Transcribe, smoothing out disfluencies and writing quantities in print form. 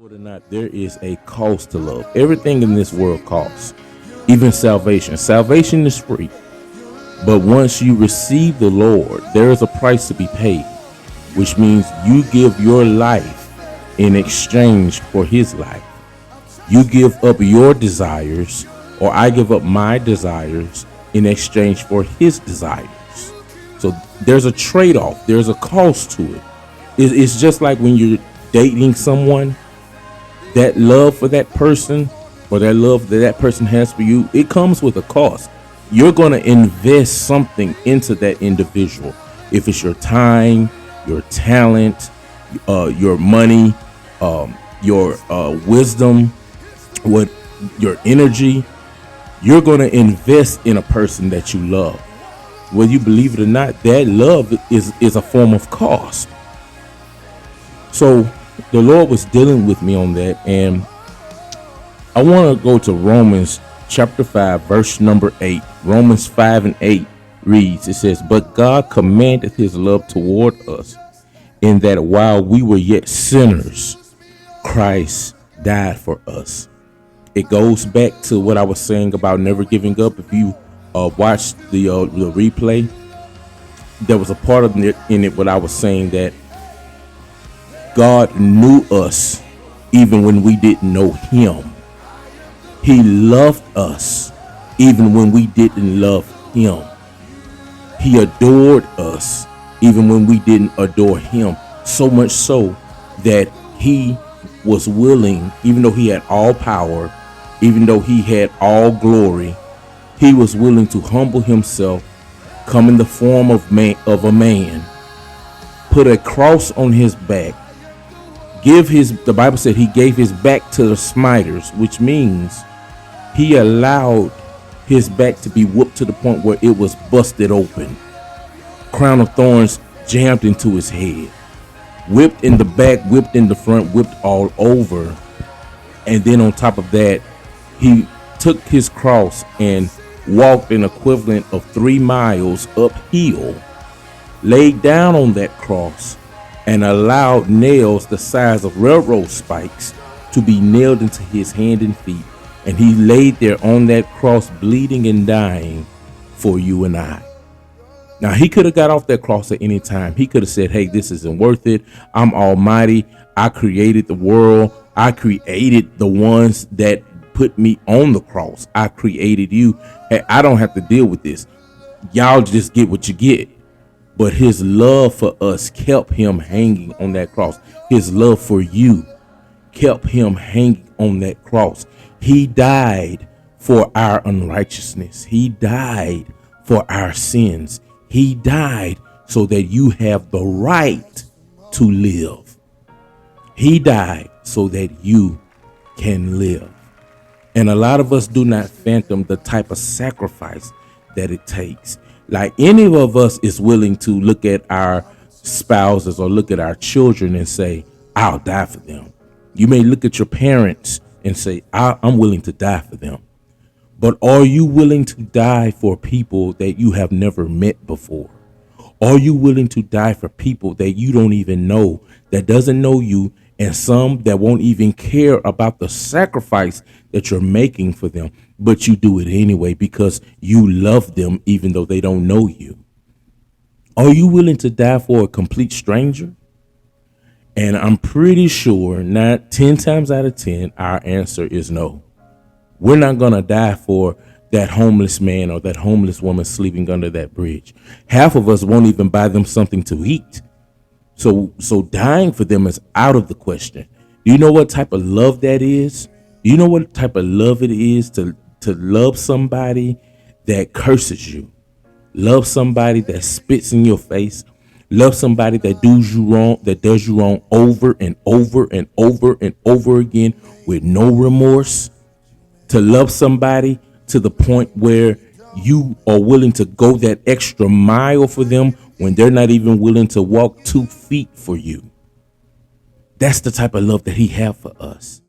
Or not, there is a cost to love. Everything in this world costs, even salvation. Salvation is free, but once you receive the Lord, there is a price to be paid, which means you give your life in exchange for His life. You give up your desires, or I give up my desires in exchange for His desires. So there's a trade-off. There's a cost to it. It's just like when you're dating someone. That love for that person, or that love that that person has for you, it comes with a cost. You're going to invest something into that individual. If it's your time, your talent, your money, your wisdom, what your energy, you're going to invest in a person that you love. Whether you believe it or not, that love is a form of cost. So the Lord was dealing with me on that, and I want to go to Romans chapter 5, verse number 8. Romans 5 and 8 reads, it says, "But God commandeth his love toward us, in that while we were yet sinners, Christ died for us." It goes back to what I was saying about never giving up. If you watched the replay, there was a part of it in it what I was saying that God knew us even when we didn't know Him. He loved us even when we didn't love Him. He adored us even when we didn't adore Him. So much so that He was willing, even though He had all power, even though He had all glory, He was willing to humble Himself, come in the form of a man, put a cross on His back, the Bible said He gave His back to the smiters, which means He allowed His back to be whooped to the point where it was busted open. Crown of thorns jammed into His head, whipped in the back, whipped in the front, whipped all over. And then on top of that, He took His cross and walked an equivalent of 3 miles uphill, laid down on that cross, and allowed nails the size of railroad spikes to be nailed into His hand and feet. And He laid there on that cross, bleeding and dying for you and I. Now, He could have got off that cross at any time. He could have said, "Hey, this isn't worth it. I'm almighty. I created the world. I created the ones that put me on the cross. I created you. Hey, I don't have to deal with this. Y'all just get what you get." But His love for us kept Him hanging on that cross. His love for you kept Him hanging on that cross. He died for our unrighteousness. He died for our sins. He died so that you have the right to live. He died so that you can live. And a lot of us do not fathom the type of sacrifice that it takes. Like, any of us is willing to look at our spouses or look at our children and say, "I'll die for them." You may look at your parents and say, "I'm willing to die for them." But are you willing to die for people that you have never met before? Are you willing to die for people that you don't even know, that doesn't know you, and some that won't even care about the sacrifice that you're making for them, but you do it anyway because you love them even though they don't know you? Are you willing to die for a complete stranger? And I'm pretty sure, not 10 times out of 10, our answer is no. We're not going to die for that homeless man or that homeless woman sleeping under that bridge. Half of us won't even buy them something to eat. So dying for them is out of the question. Do you know what type of love that is? Do you know what type of love it is to love somebody that curses you? Love somebody that spits in your face. Love somebody that does you wrong over and over and over and over again with no remorse. To love somebody to the point where you are willing to go that extra mile for them when they're not even willing to walk 2 feet for you. That's the type of love that He has for us.